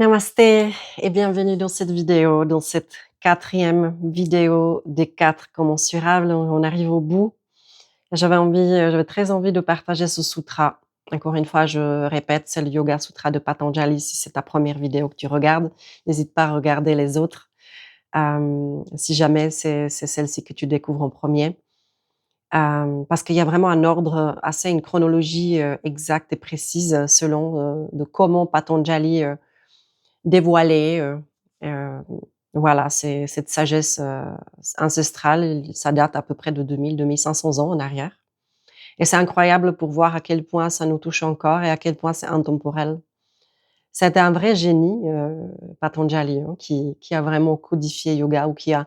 Namasté et bienvenue dans cette vidéo, dans cette quatrième vidéo des 4 commensurables. On arrive au bout. J'avais très envie de partager ce sutra. Encore une fois, je répète, c'est le Yoga Sutra de Patanjali. Si c'est ta première vidéo que tu regardes, n'hésite pas à regarder les autres. Si jamais c'est celle-ci que tu découvres en premier. Parce qu'il y a vraiment un ordre assez, une chronologie exacte et précise selon de comment Patanjali dévoilé, voilà, c'est cette sagesse, ancestrale, ça date à peu près de 2000-2500 ans en arrière et c'est incroyable pour voir à quel point ça nous touche encore et à quel point c'est intemporel. C'était un vrai génie, Patanjali, hein, qui a vraiment codifié yoga ou qui a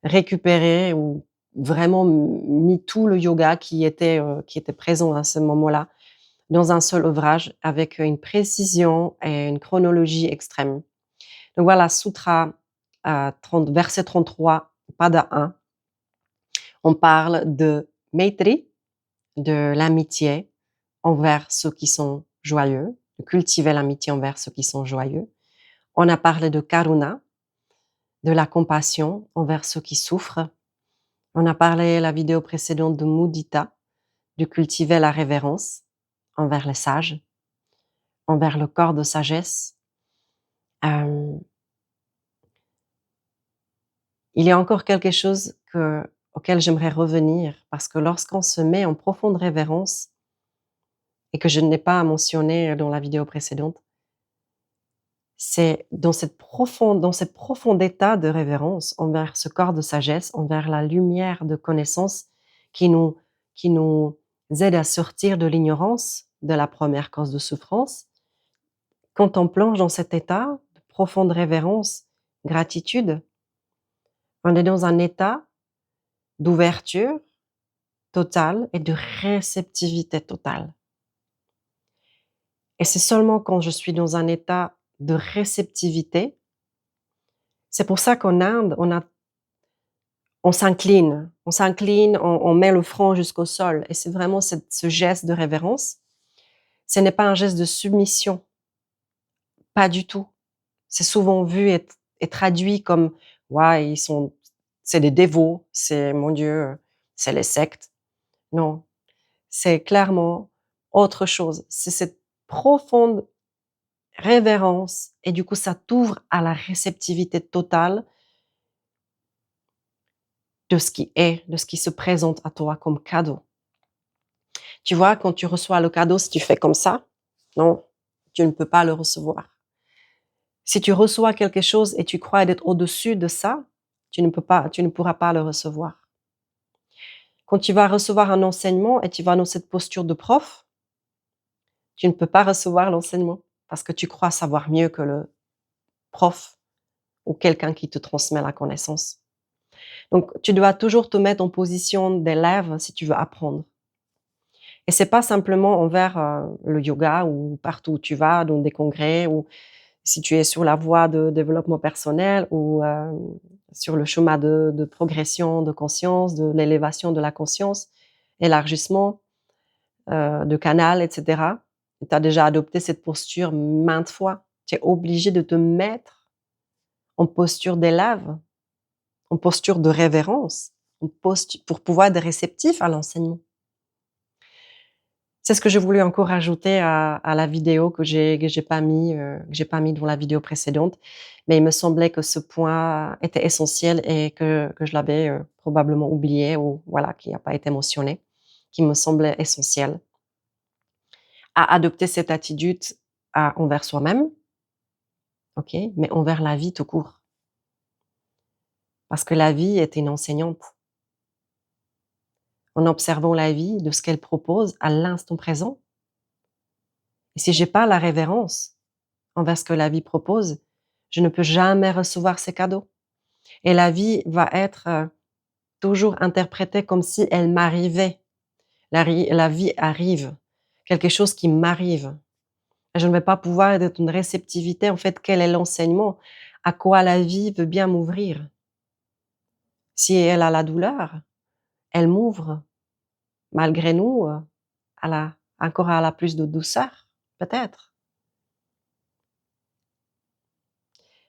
récupéré ou vraiment mis tout le yoga qui était présent à ce moment-là dans un seul ouvrage avec une précision et une chronologie extrême. Donc voilà, Sutra 30, verset 33, Pada 1, on parle de Maitri, de l'amitié envers ceux qui sont joyeux, de cultiver l'amitié envers ceux qui sont joyeux. On a parlé de Karuna, de la compassion envers ceux qui souffrent. On a parlé la vidéo précédente de Mudita, de cultiver la révérence envers les sages, envers le corps de sagesse. Il y a encore quelque chose auquel j'aimerais revenir, parce que lorsqu'on se met en profonde révérence, et que je n'ai pas mentionné dans la vidéo précédente, c'est dans ce profond état de révérence envers ce corps de sagesse, envers la lumière de connaissance qui nous, qui nous aide à sortir de l'ignorance de la première cause de souffrance. Quand on plonge dans cet état de profonde révérence, gratitude, on est dans un état d'ouverture totale et de réceptivité totale. Et c'est seulement quand je suis dans un état de réceptivité, c'est pour ça qu'en Inde, on s'incline, on met le front jusqu'au sol. Et c'est vraiment ce geste de révérence. Ce n'est pas un geste de submission, pas du tout. C'est souvent vu et traduit comme, ouais, c'est des dévots, c'est, mon Dieu, c'est les sectes. Non, c'est clairement autre chose. C'est cette profonde révérence et du coup, ça t'ouvre à la réceptivité totale de ce qui est, de ce qui se présente à toi comme cadeau. Tu vois, quand tu reçois le cadeau, si tu fais comme ça, non, tu ne peux pas le recevoir. Si tu reçois quelque chose et tu crois d'être au-dessus de ça, tu ne pourras pas le recevoir. Quand tu vas recevoir un enseignement et tu vas dans cette posture de prof, tu ne peux pas recevoir l'enseignement parce que tu crois savoir mieux que le prof ou quelqu'un qui te transmet la connaissance. Donc, tu dois toujours te mettre en position d'élève si tu veux apprendre. Et c'est pas simplement envers le yoga ou partout où tu vas, dans des congrès ou si tu es sur la voie de développement personnel ou sur le chemin de progression de conscience, de l'élévation de la conscience, élargissement de canal, etc. Tu as déjà adopté cette posture maintes fois. Tu es obligé de te mettre en posture d'élève, en posture de révérence, pour pouvoir être réceptif à l'enseignement. C'est ce que j'ai voulu encore ajouter à la vidéo que j'ai pas mis dans la vidéo précédente, mais il me semblait que ce point était essentiel et que je l'avais, probablement oublié ou voilà, qui n'a pas été mentionné, qui me semblait essentiel. À adopter cette attitude envers soi-même, OK, mais envers la vie tout court. Parce que la vie est une enseignante. En observant la vie de ce qu'elle propose à l'instant présent. Et si j'ai pas la révérence envers ce que la vie propose, je ne peux jamais recevoir ces cadeaux. Et la vie va être toujours interprétée comme si elle m'arrivait. La vie arrive, quelque chose qui m'arrive. Et je ne vais pas pouvoir être une réceptivité, en fait, quel est l'enseignement? À quoi la vie veut bien m'ouvrir? Si elle a la douleur, elle m'ouvre. Malgré nous, encore à la plus de douceur, peut-être.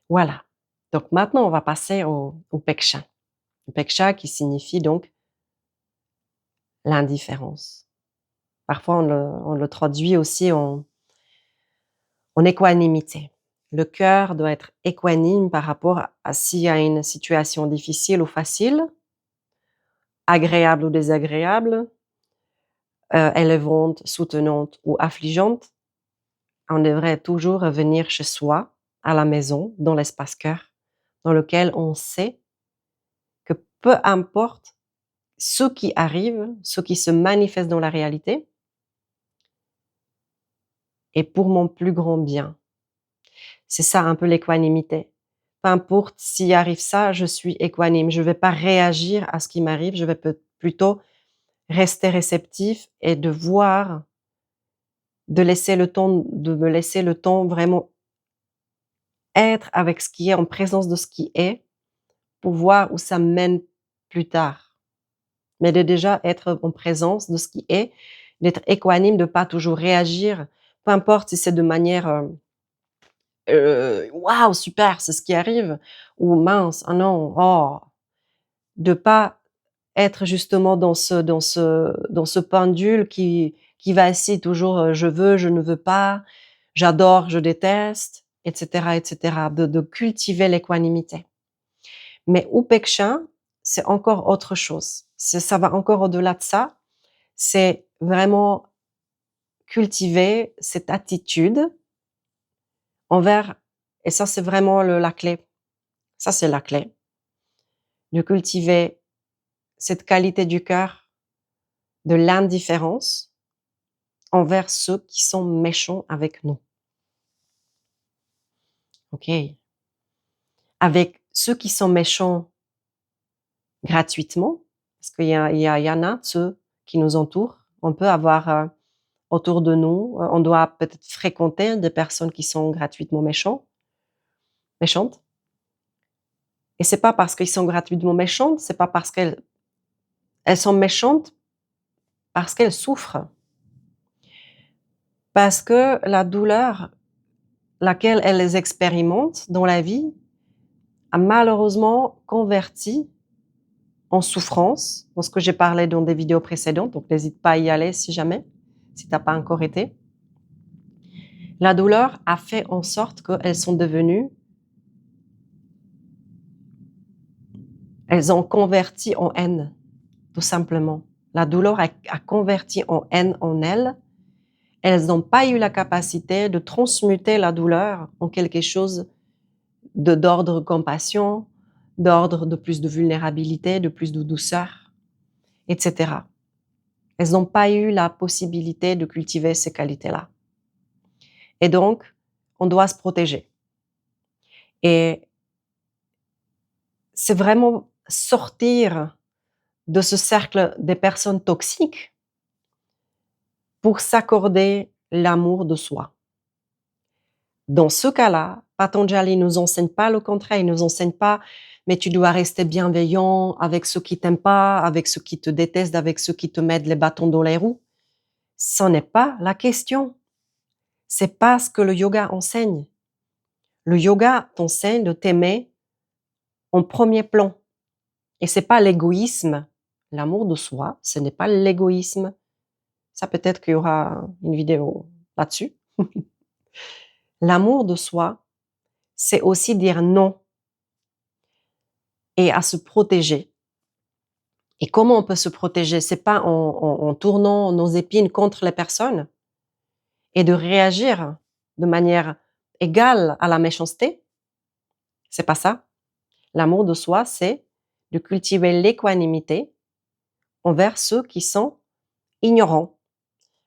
Voilà. Donc maintenant, on va passer au peksha. Le peksha qui signifie donc l'indifférence. Parfois, on le traduit aussi en équanimité. Le cœur doit être équanime par rapport à s'il y a une situation difficile ou facile, agréable ou désagréable, élevante, soutenante ou affligeante. On devrait toujours revenir chez soi, à la maison, dans l'espace cœur, dans lequel on sait que peu importe ce qui arrive, ce qui se manifeste dans la réalité, est pour mon plus grand bien. C'est ça un peu l'équanimité. Peu importe s'il arrive ça, je suis équanime. Je ne vais pas réagir à ce qui m'arrive, je vais plutôt rester réceptif et de voir, de me laisser le temps vraiment être avec ce qui est, en présence de ce qui est, pour voir où ça mène plus tard. Mais de déjà être en présence de ce qui est, d'être équanime, de pas toujours réagir, peu importe si c'est de manière, «Waouh, super, c'est ce qui arrive» ou «Mince, ah non, oh». De pas être justement dans ce pendule qui vacille toujours, je veux, je ne veux pas, j'adore, je déteste, et cetera, et cetera. De cultiver l'équanimité. Mais upeksha, c'est encore autre chose. Ça va encore au-delà de ça. C'est vraiment cultiver cette attitude envers, et ça, c'est vraiment la clé. Ça, c'est la clé. De cultiver cette qualité du cœur de l'indifférence envers ceux qui sont méchants avec nous. OK? Avec ceux qui sont méchants gratuitement, parce qu'il y en a ceux qui nous entourent. On peut avoir, autour de nous, on doit peut-être fréquenter des personnes qui sont gratuitement méchantes. Et c'est pas parce qu'ils sont gratuitement méchantes, c'est pas parce elles sont méchantes parce qu'elles souffrent. Parce que la douleur laquelle elles expérimentent dans la vie a malheureusement converti en souffrance, dans ce que j'ai parlé dans des vidéos précédentes, donc n'hésite pas à y aller si jamais, si tu as pas encore été. La douleur a fait en sorte elles ont converti en haine, tout simplement. La douleur a converti en haine en elles. Elles n'ont pas eu la capacité de transmuter la douleur en quelque chose d'ordre compassion, d'ordre de plus de vulnérabilité, de plus de douceur, etc. Elles n'ont pas eu la possibilité de cultiver ces qualités-là. Et donc, on doit se protéger. Et c'est vraiment sortir de ce cercle des personnes toxiques pour s'accorder l'amour de soi. Dans ce cas-là, Patanjali nous enseigne pas le contraire, il nous enseigne pas, mais tu dois rester bienveillant avec ceux qui t'aiment pas, avec ceux qui te détestent, avec ceux qui te mettent les bâtons dans les roues. Ce n'est pas la question. C'est pas ce que le yoga enseigne. Le yoga t'enseigne de t'aimer en premier plan. Et c'est pas l'égoïsme. L'amour de soi, ce n'est pas l'égoïsme. Ça, peut-être qu'il y aura une vidéo là-dessus. L'amour de soi, c'est aussi dire non et à se protéger. Et comment on peut se protéger? C'est pas en tournant nos épines contre les personnes et de réagir de manière égale à la méchanceté. C'est pas ça. L'amour de soi, c'est de cultiver l'équanimité envers ceux qui sont ignorants.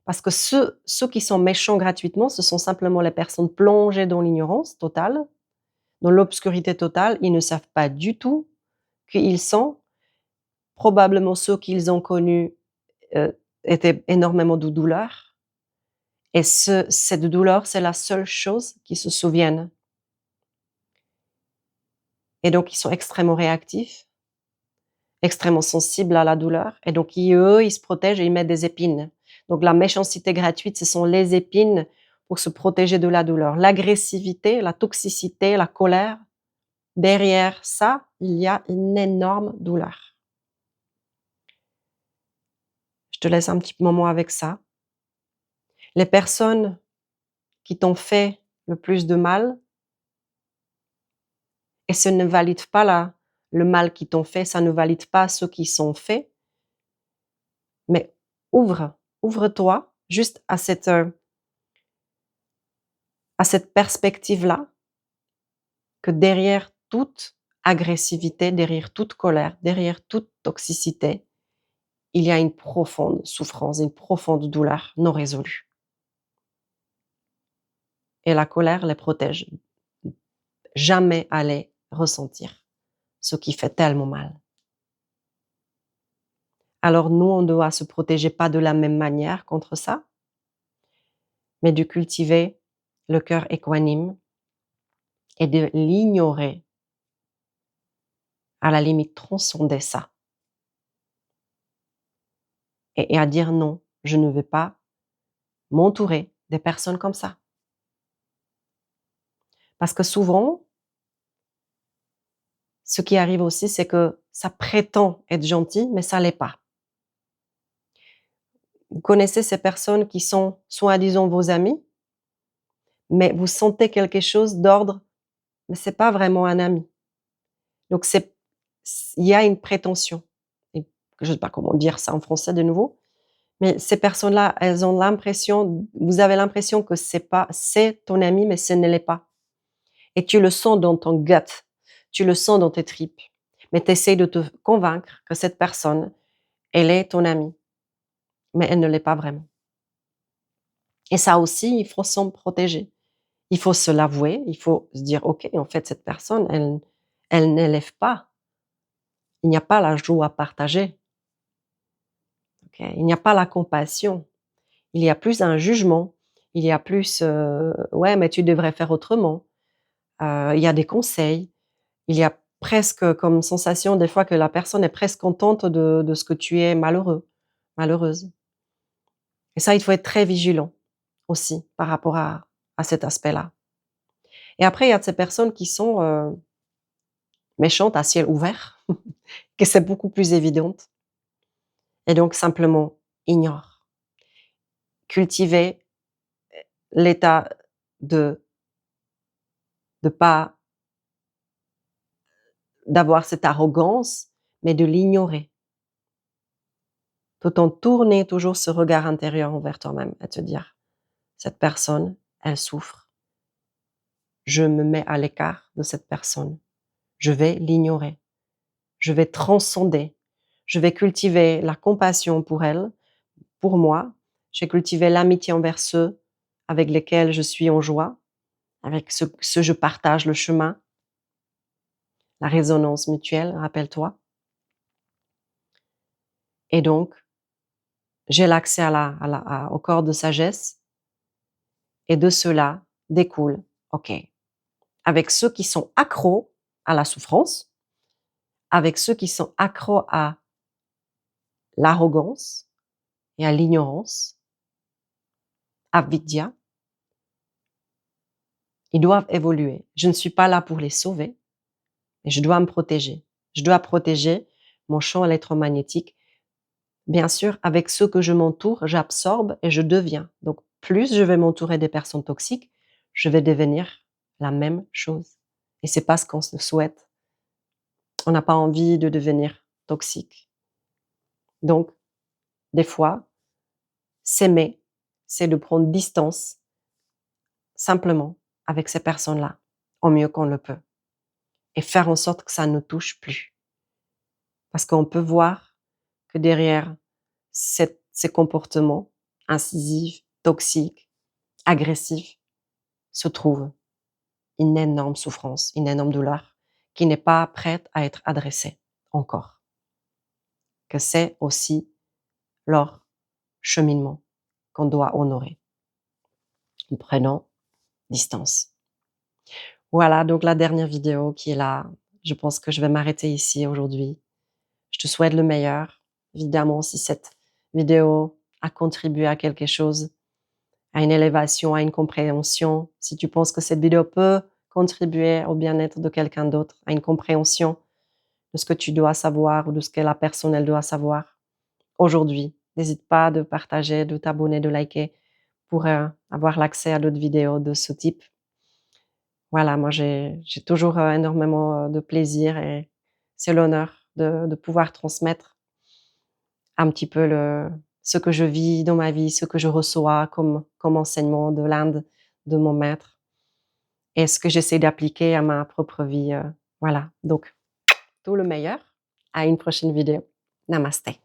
Parce que ceux qui sont méchants gratuitement, ce sont simplement les personnes plongées dans l'ignorance totale, dans l'obscurité totale. Ils ne savent pas du tout qu'ils sont. Probablement ceux qu'ils ont connus étaient énormément de douleur. Et cette douleur, c'est la seule chose qu'ils se souviennent. Et donc, ils sont extrêmement réactifs, extrêmement sensibles à la douleur. Et donc, eux, ils se protègent et ils mettent des épines. Donc, la méchanceté gratuite, ce sont les épines pour se protéger de la douleur. L'agressivité, la toxicité, la colère, derrière ça, il y a une énorme douleur. Je te laisse un petit moment avec ça. Les personnes qui t'ont fait le plus de mal, et ce ne valide pas le mal qu'ils t'ont fait, ça ne valide pas ceux qui sont faits, mais ouvre-toi juste à cette perspective-là, que derrière toute agressivité, derrière toute colère, derrière toute toxicité, il y a une profonde souffrance, une profonde douleur non résolue. Et la colère les protège. Jamais aller ressentir ce qui fait tellement mal. Alors nous, on doit se protéger pas de la même manière contre ça, mais de cultiver le cœur équanime et de l'ignorer, à la limite transcender ça. Et à dire non, je ne veux pas m'entourer des personnes comme ça. Parce que souvent, ce qui arrive aussi, c'est que ça prétend être gentil, mais ça l'est pas. Vous connaissez ces personnes qui sont soi-disant vos amis, mais vous sentez quelque chose d'ordre, mais c'est pas vraiment un ami. Donc il y a une prétention. Et je sais pas comment dire ça en français de nouveau, mais ces personnes-là, elles ont l'impression, vous avez l'impression que c'est ton ami, mais ce ne l'est pas. Et tu le sens dans ton gut, tu le sens dans tes tripes, mais tu essaies de te convaincre que cette personne, elle est ton amie, mais elle ne l'est pas vraiment. Et ça aussi, il faut s'en protéger. Il faut se l'avouer, il faut se dire: «OK, en fait, cette personne, elle n'élève pas. Il n'y a pas la joie à partager. OK? Il n'y a pas la compassion. Il y a plus un jugement. Il y a plus, "Ouais, mais tu devrais faire autrement". Il y a des conseils. Il y a presque comme sensation des fois que la personne est presque contente de ce que tu es malheureux, malheureuse. Et ça, il faut être très vigilant aussi par rapport à cet aspect-là. Et après, il y a de ces personnes qui sont, méchantes à ciel ouvert, que c'est beaucoup plus évidente et donc simplement ignore. Cultiver l'état de pas d'avoir cette arrogance, mais de l'ignorer. Tout en tourner toujours ce regard intérieur envers toi-même et te dire: «Cette personne, elle souffre. Je me mets à l'écart de cette personne. Je vais l'ignorer. Je vais transcender. Je vais cultiver la compassion pour elle, pour moi. Je vais cultiver l'amitié envers ceux avec lesquels je suis en joie, avec ceux je partage le chemin, la résonance mutuelle, rappelle-toi. Et donc, j'ai l'accès au corps de sagesse et de cela découle, OK, avec ceux qui sont accros à la souffrance, avec ceux qui sont accros à l'arrogance et à l'ignorance, avidya, ils doivent évoluer. Je ne suis pas là pour les sauver, mais je dois me protéger. Je dois protéger mon champ électromagnétique. Bien sûr, avec ceux que je m'entoure, j'absorbe et je deviens. Donc, plus je vais m'entourer des personnes toxiques, je vais devenir la même chose. Et c'est pas ce qu'on se souhaite. On n'a pas envie de devenir toxique. Donc, des fois, s'aimer, c'est de prendre distance simplement avec ces personnes-là, au mieux qu'on le peut, et faire en sorte que ça ne touche plus. Parce qu'on peut voir que derrière ces comportements incisifs, toxiques, agressifs, se trouve une énorme souffrance, une énorme douleur qui n'est pas prête à être adressée encore. Que c'est aussi leur cheminement qu'on doit honorer en prenant distance. Voilà donc la dernière vidéo qui est là. Je pense que je vais m'arrêter ici aujourd'hui. Je te souhaite le meilleur. Évidemment, si cette vidéo a contribué à quelque chose, à une élévation, à une compréhension, si tu penses que cette vidéo peut contribuer au bien-être de quelqu'un d'autre, à une compréhension de ce que tu dois savoir ou de ce que la personne, elle doit savoir aujourd'hui. N'hésite pas de partager, de t'abonner, de liker pour, avoir l'accès à d'autres vidéos de ce type. Voilà, moi j'ai toujours, énormément, de plaisir et c'est l'honneur de pouvoir transmettre un petit peu ce que je vis dans ma vie, ce que je reçois comme enseignement de l'Inde, de mon maître et ce que j'essaie d'appliquer à ma propre vie, voilà. Donc tout le meilleur, à une prochaine vidéo. Namasté.